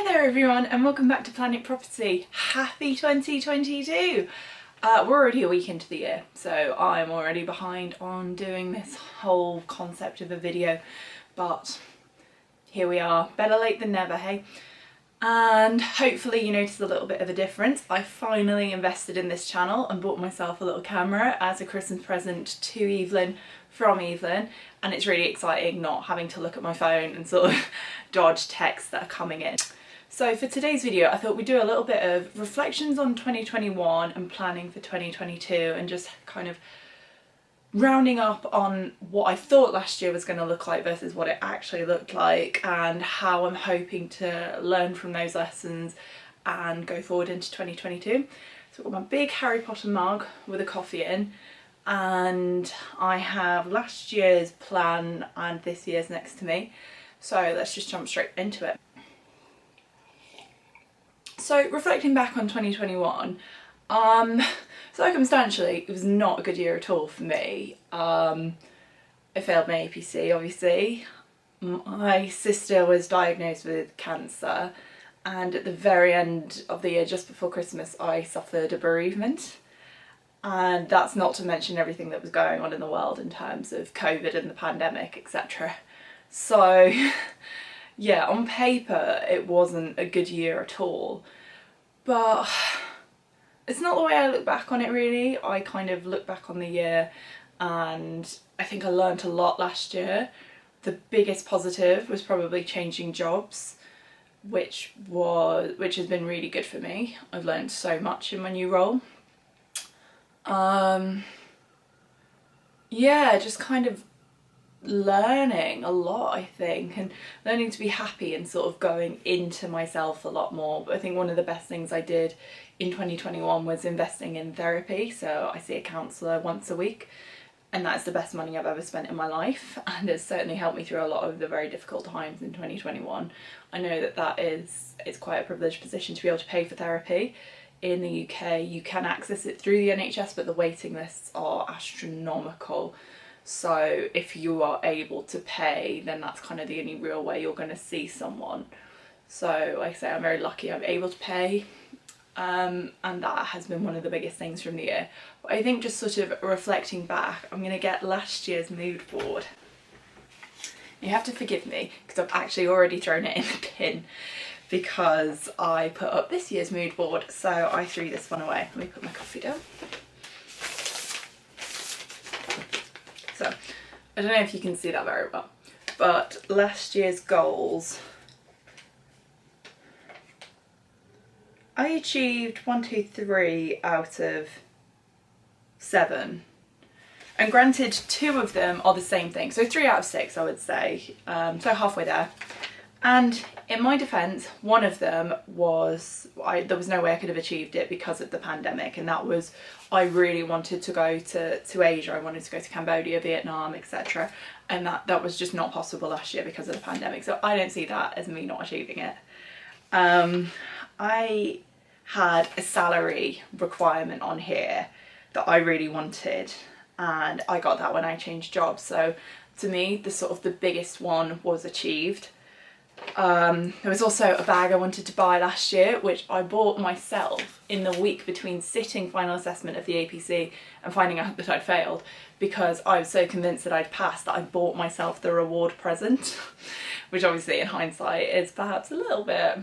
Hi there everyone and welcome back to Planet Property. Happy 2022! We're already a week into the year, so I'm already behind on doing this whole concept of a video, but here we are, better late than never, hey? And hopefully you noticed a little bit of a difference. I finally invested in this channel and bought myself a little camera as a Christmas present to Evelyn from Evelyn, and it's really exciting not having to look at my phone and sort of dodge texts that are coming in. So for today's video I thought we'd do a little bit of reflections on 2021 and planning for 2022 and just kind of rounding up on what I thought last year was going to look like versus what it actually looked like, and how I'm hoping to learn from those lessons and go forward into 2022. So I've got my big Harry Potter mug with a coffee in, and I have last year's plan and this year's next to me. So let's just jump straight into it. So reflecting back on 2021, circumstantially it was not a good year at all for me. I failed my APC obviously. My sister was diagnosed with cancer, and at the very end of the year, just before Christmas, I suffered a bereavement. And that's not to mention everything that was going on in the world in terms of COVID and the pandemic, etc. So yeah, on paper it wasn't a good year at all, but it's not the way I look back on it really. I kind of look back on the year and I think I learned a lot last year. The biggest positive was probably changing jobs, which has been really good for me. I've learned so much in my new role. Yeah, just kind of learning a lot, I think, and learning to be happy and sort of going into myself a lot more. But I think one of the best things I did in 2021 was investing in therapy. So I see a counsellor once a week, and that's the best money I've ever spent in my life, and it's certainly helped me through a lot of the very difficult times in 2021. I know that it's quite a privileged position to be able to pay for therapy. In the UK you can access it through the NHS, but the waiting lists are astronomical. So if you are able to pay, then that's kind of the only real way you're going to see someone. So like I say, I'm very lucky I'm able to pay, and that has been one of the biggest things from the year. But I think just sort of reflecting back, I'm going to get last year's mood board. You have to forgive me because I've actually already thrown it in the bin because I put up this year's mood board, so I threw this one away. Let me put my coffee down. So, I don't know if you can see that very well, but last year's goals, I achieved 1, 2, 3 out of 7. And granted, 2 of them are the same thing, so 3 out of 6 I would say, so halfway there. And in my defence, one of them was, there was no way I could have achieved it because of the pandemic, and that was, I really wanted to go to Asia. I wanted to go to Cambodia, Vietnam, etc. And that was just not possible last year because of the pandemic, so I don't see that as me not achieving it. I had a salary requirement on here that I really wanted, and I got that when I changed jobs, so to me the biggest one was achieved. There was also a bag I wanted to buy last year, which I bought myself in the week between sitting final assessment of the APC and finding out that I'd failed, because I was so convinced that I'd passed that I bought myself the reward present, which obviously in hindsight is perhaps a little bit,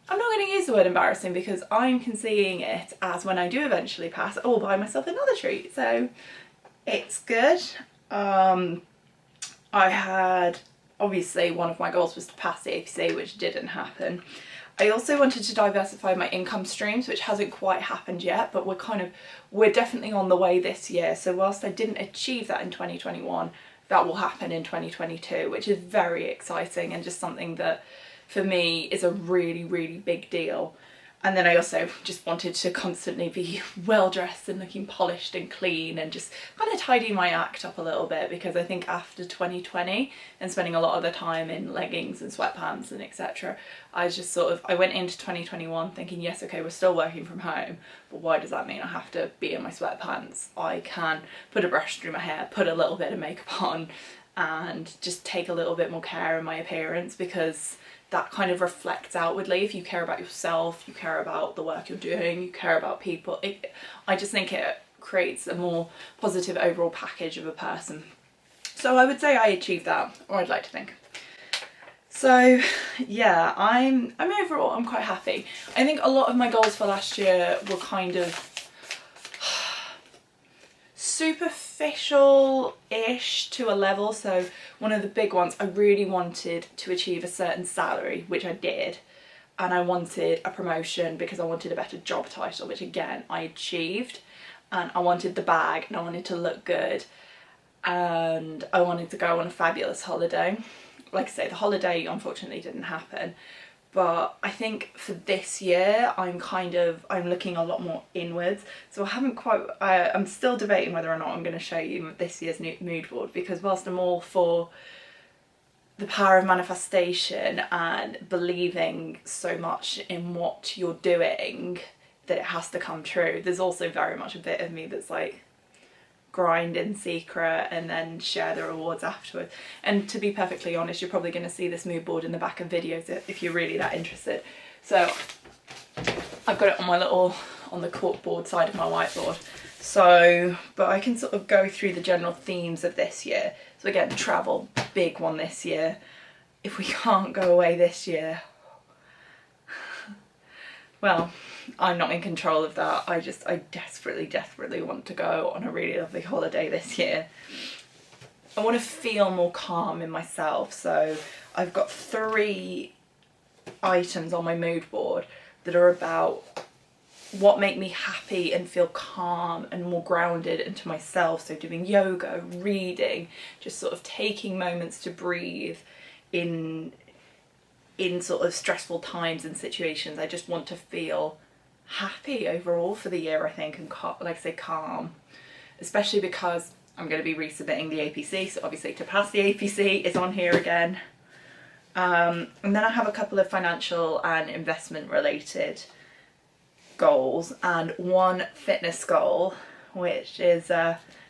I'm not going to use the word embarrassing, because I'm seeing it as when I do eventually pass, I will buy myself another treat, so it's good. I had, obviously one of my goals was to pass the APC, which didn't happen. I also wanted to diversify my income streams, which hasn't quite happened yet, but we're definitely on the way this year. So whilst I didn't achieve that in 2021, that will happen in 2022, which is very exciting and just something that for me is a really, really big deal. And then I also just wanted to constantly be well dressed and looking polished and clean and just kind of tidy my act up a little bit, because I think after 2020 and spending a lot of the time in leggings and sweatpants and etc, I just I went into 2021 thinking, yes, okay, we're still working from home, but why does that mean I have to be in my sweatpants? I can put a brush through my hair, put a little bit of makeup on, and just take a little bit more care in my appearance, because that kind of reflects outwardly. If you care about yourself, you care about the work you're doing, you care about people, I just think it creates a more positive overall package of a person. So I would say I achieved that, or I'd like to think. So yeah, I'm overall, I'm quite happy. I think a lot of my goals for last year were kind of superficial-ish to a level. So one of the big ones, I really wanted to achieve a certain salary, which I did, and I wanted a promotion because I wanted a better job title, which again I achieved, and I wanted the bag and I wanted to look good, and I wanted to go on a fabulous holiday. Like I say, the holiday unfortunately didn't happen, but I think for this year I'm looking a lot more inwards. So I haven't quite, I'm still debating whether or not I'm going to show you this year's new mood board, because whilst I'm all for the power of manifestation and believing so much in what you're doing that it has to come true, there's also very much a bit of me that's like, grind in secret and then share the rewards afterwards. And to be perfectly honest, you're probably going to see this mood board in the back of videos if you're really that interested. So I've got it on the corkboard side of my whiteboard. So, but I can sort of go through the general themes of this year. So again, travel, big one this year. If we can't go away this year, well, I'm not in control of that. I desperately want to go on a really lovely holiday this year. I want to feel more calm in myself. So I've got 3 items on my mood board that are about what make me happy and feel calm and more grounded into myself. So doing yoga, reading, just sort of taking moments to breathe in sort of stressful times and situations. I just want to feel happy overall for the year, I think, and like I say, calm, especially because I'm going to be resubmitting the APC, so obviously to pass the APC is on here again. And then I have a couple of financial and investment related goals and one fitness goal, which is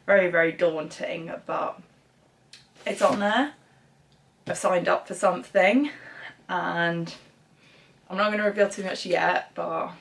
very, very daunting, but it's on there. I've signed up for something and I'm not going to reveal too much yet, but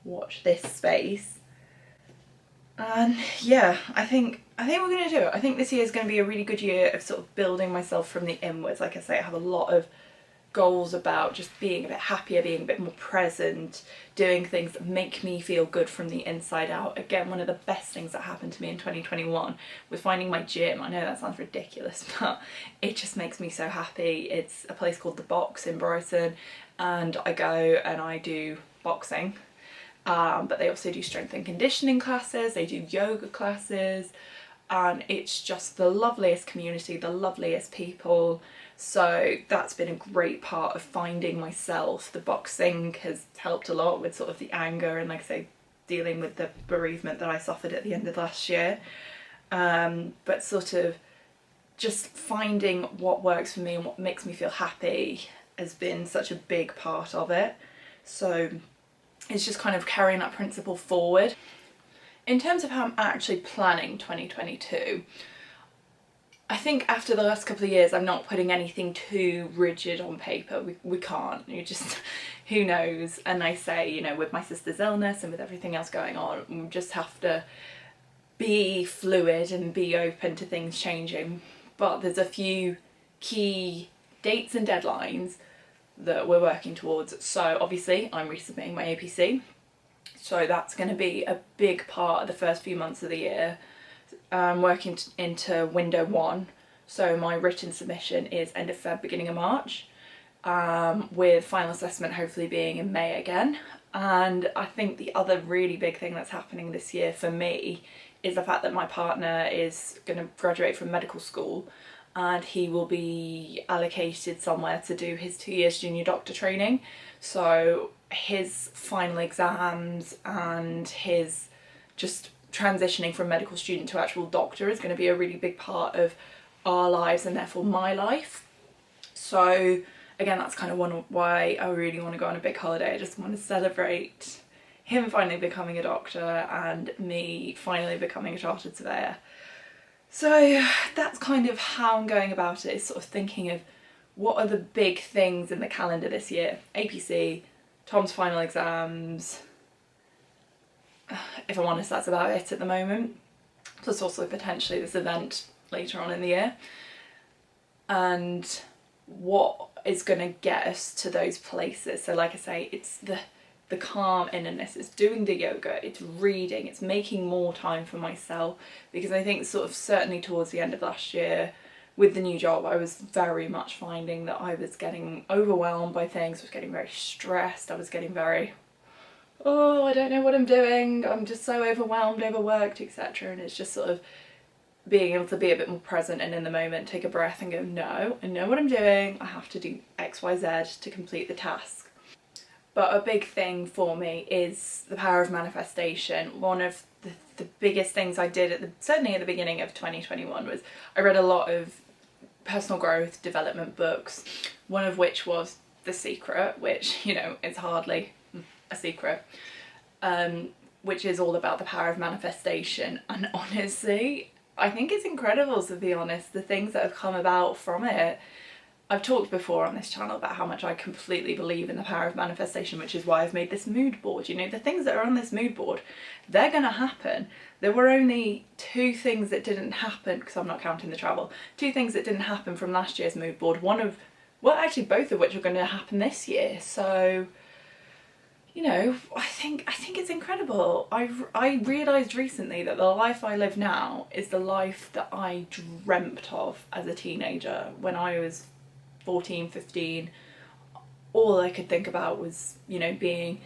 watch this space. And yeah, I think we're going to do it. I think this year is going to be a really good year of sort of building myself from the inwards. Like I say, I have a lot of goals about just being a bit happier, being a bit more present, doing things that make me feel good from the inside out. Again, one of the best things that happened to me in 2021 was finding my gym. I know that sounds ridiculous, but it just makes me so happy. It's a place called The Box in Brighton, and I go and I do boxing. But they also do strength and conditioning classes, they do yoga classes, and it's just the loveliest community, the loveliest people. So that's been a great part of finding myself. The boxing has helped a lot with sort of the anger and, like I say, dealing with the bereavement that I suffered at the end of last year. But sort of just finding what works for me and what makes me feel happy has been such a big part of it. So it's just kind of carrying that principle forward. In terms of how I'm actually planning 2022, I think after the last couple of years I'm not putting anything too rigid on paper. We can't, you just, who knows. And I say, you know, with my sister's illness and with everything else going on, we just have to be fluid and be open to things changing. But there's a few key dates and deadlines that we're working towards. So obviously I'm resubmitting my APC, so that's going to be a big part of the first few months of the year. I'm working into window 1, so my written submission is end of Feb, beginning of March, with final assessment hopefully being in May again. And I think the other really big thing that's happening this year for me is the fact that my partner is going to graduate from medical school, and he will be allocated somewhere to do his 2 years junior doctor training. So his final exams and his just transitioning from medical student to actual doctor is going to be a really big part of our lives and therefore my life. So again, that's kind of why I really want to go on a big holiday. I just want to celebrate him finally becoming a doctor and me finally becoming a chartered surveyor. So that's kind of how I'm going about it, is sort of thinking of what are the big things in the calendar this year? APC, Tom's final exams. If I'm honest, that's about it at the moment. Plus also potentially this event later on in the year. And what is going to get us to those places? So like I say, it's the calm innerness, it's doing the yoga, it's reading, it's making more time for myself, because I think sort of certainly towards the end of last year with the new job I was very much finding that I was getting overwhelmed by things, I was getting very stressed, I was getting very, oh, I don't know what I'm doing, I'm just so overwhelmed, overworked, etc. And it's just sort of being able to be a bit more present and in the moment, take a breath and go, no, I know what I'm doing, I have to do X, Y, Z to complete the task. But a big thing for me is the power of manifestation. One of the biggest things I did certainly at the beginning of 2021 was I read a lot of personal growth development books, one of which was The Secret, which, you know, is hardly a secret, which is all about the power of manifestation. And honestly, I think it's incredible, to be honest, the things that have come about from it. I've talked before on this channel about how much I completely believe in the power of manifestation, which is why I've made this mood board. You know, the things that are on this mood board, they're going to happen. There were only 2 things that didn't happen, because I'm not counting the travel, 2 things that didn't happen from last year's mood board. Actually both of which are going to happen this year. So, you know, I think it's incredible. I realised recently that the life I live now is the life that I dreamt of as a teenager. When I was 14, 15, all I could think about was, you know, being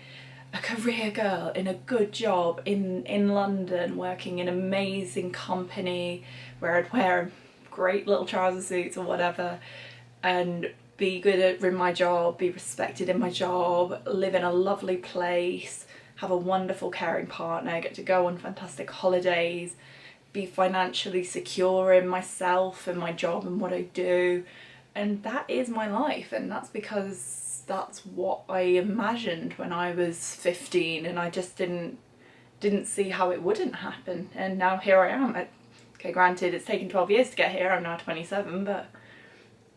a career girl in a good job in London, working in an amazing company where I'd wear great little trouser suits or whatever and be good at my job, be respected in my job, live in a lovely place, have a wonderful caring partner, get to go on fantastic holidays, be financially secure in myself and my job and what I do. And that is my life, and that's because that's what I imagined when I was 15, and I just didn't see how it wouldn't happen. And now here I am. Okay, granted it's taken 12 years to get here, I'm now 27, but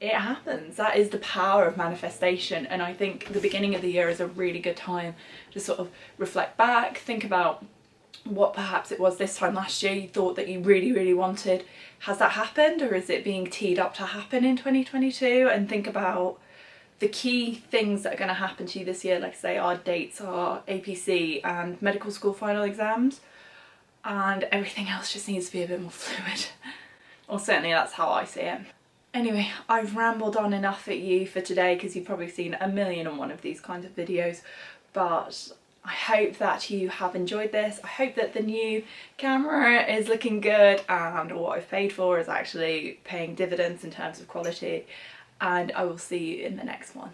it happens. That is the power of manifestation. And I think the beginning of the year is a really good time to sort of reflect back, think about what perhaps it was this time last year you thought that you really, really wanted. Has that happened, or is it being teed up to happen in 2022? And think about the key things that are going to happen to you this year. Like I say, our dates are APC and medical school final exams, and everything else just needs to be a bit more fluid. Or certainly that's how I see it. Anyway, I've rambled on enough at you for today, because you've probably seen 1,000,001 of these kinds of videos, but I hope that you have enjoyed this. I hope that the new camera is looking good and what I've paid for is actually paying dividends in terms of quality, and I will see you in the next one.